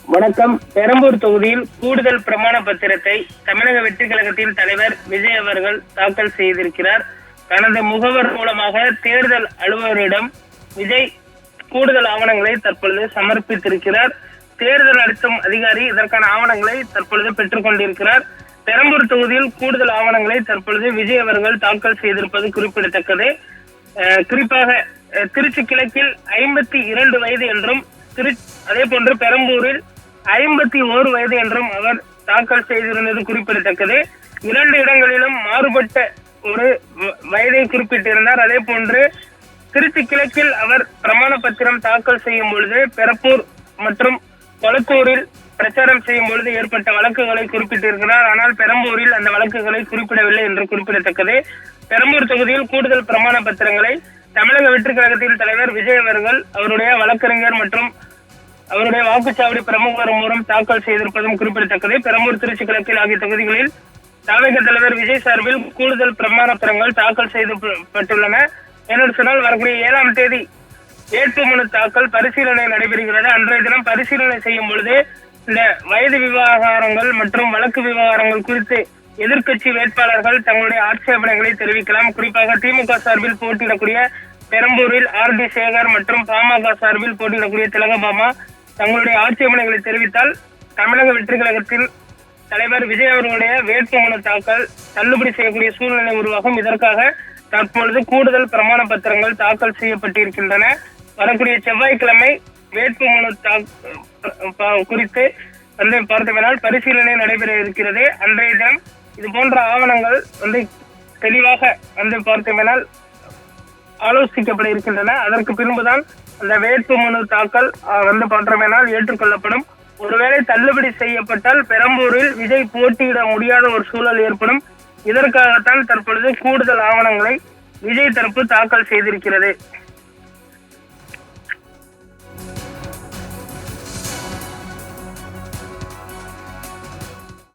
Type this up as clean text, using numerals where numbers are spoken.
வணக்கம். பெரம்பூர் தொகுதியில் கூடுதல் பிரமாண பத்திரத்தை தமிழக வெற்றி கழகத்தின் தலைவர் விஜய் அவர்கள் தாக்கல் செய்திருக்கிறார். தனது முகவர் மூலமாக தேர்தல் அலுவலரிடம் விஜய் கூடுதல் ஆவணங்களை தற்பொழுது சமர்ப்பித்திருக்கிறார். தேர்தல் நடத்தும் அதிகாரி இதற்கான ஆவணங்களை தற்பொழுது பெற்றுக் கொண்டிருக்கிறார். பெரம்பூர் தொகுதியில் கூடுதல் ஆவணங்களை தற்பொழுது விஜய் அவர்கள் தாக்கல் செய்திருப்பது குறிப்பிடத்தக்கது. குறிப்பாக திருச்சி கிழக்கில் 52 வயது என்றும் அதே போன்று பெரம்பூரில் 51 வயது என்றும் அவர் தாக்கல் செய்திருந்தது குறிப்பிடத்தக்கது. 2 இடங்களிலும் மாறுபட்ட ஒரு வயதை குறிப்பிட்டிருந்தார். அதே போன்று திருச்சி கிழக்கில் அவர் பிரமாண பத்திரம் தாக்கல் செய்யும் பொழுது பெரம்பூர் மற்றும் கொளத்தூரில் பிரச்சாரம் செய்யும் பொழுது ஏற்பட்ட வழக்குகளை குறிப்பிட்டிருக்கிறார். ஆனால் பெரம்பூரில் அந்த வழக்குகளை குறிப்பிடவில்லை என்று குறிப்பிடத்தக்கது. பெரம்பூர் தொகுதியில் கூடுதல் பிரமாண பத்திரங்களை தமிழக வெற்றி கழகத்தின் தலைவர் விஜய் அவர்கள் அவருடைய வழக்கறிஞர் மற்றும் அவருடைய வாக்குச்சாவடி பிரமுகர் மூலம் தாக்கல் செய்திருப்பதும் குறிப்பிடத்தக்கது. பெரம்பூர், திருச்சி கிழக்கில் ஆகிய தொகுதிகளில் தமிழக தலைவர் விஜய் சார்பில் கூடுதல் பிரமாண பத்திரங்கள் தாக்கல் செய்யப்பட்டுள்ளன. என்று சொன்னால் வரக்கூடிய 7ஆம் தேதி வேட்புமனு தாக்கல் பரிசீலனை நடைபெறுகிறது. அன்றைய தினம் பரிசீலனை செய்யும் பொழுது இந்த வயது விவகாரங்கள் மற்றும் வழக்கு விவகாரங்கள் குறித்து எதிர்கட்சி வேட்பாளர்கள் தங்களுடைய ஆட்சேபனைகளை தெரிவிக்கலாம். குறிப்பாக திமுக சார்பில் போட்டியிடக்கூடிய பெரம்பூரில் RD சேகர் மற்றும் பாமக சார்பில் போட்டியிடக்கூடிய திலகபாமா தங்களுடைய ஆட்சேபனைகளை தெரிவித்தால் தமிழக வெற்றி கழகத்தில் தலைவர் விஜய் அவர்களுடைய வேட்புமனு தாக்கல் தள்ளுபடி செய்யக்கூடிய சூழ்நிலை உருவாகும். இதற்காக தற்பொழுது கூடுதல் பிரமாண பத்திரங்கள் தாக்கல் செய்யப்பட்டிருக்கின்றன. வரக்கூடிய செவ்வாய்க்கிழமை வேட்புமனு குறித்து பார்த்தோம்னால் பரிசீலனை நடைபெற இருக்கிறது. அன்றைய தினம் இது போன்ற ஆவணங்கள் தெளிவாக பார்த்தோம்னால் ஆலோசிக்கப்பட இருக்கின்றன. அதற்கு பின்புதான் அந்த வேட்புமனு தாக்கல் பார்த்தோம்னால் ஏற்றுக்கொள்ளப்படும். ஒருவேளை தள்ளுபடி செய்யப்பட்டால் பெரம்பூரில் விஜய் போட்டியிட முடியாத ஒரு சூழல் ஏற்படும். இதற்காகத்தான் தற்பொழுது கூடுதல் ஆவணங்களை விஜய் தரப்பு தாக்கல் செய்திருக்கிறது.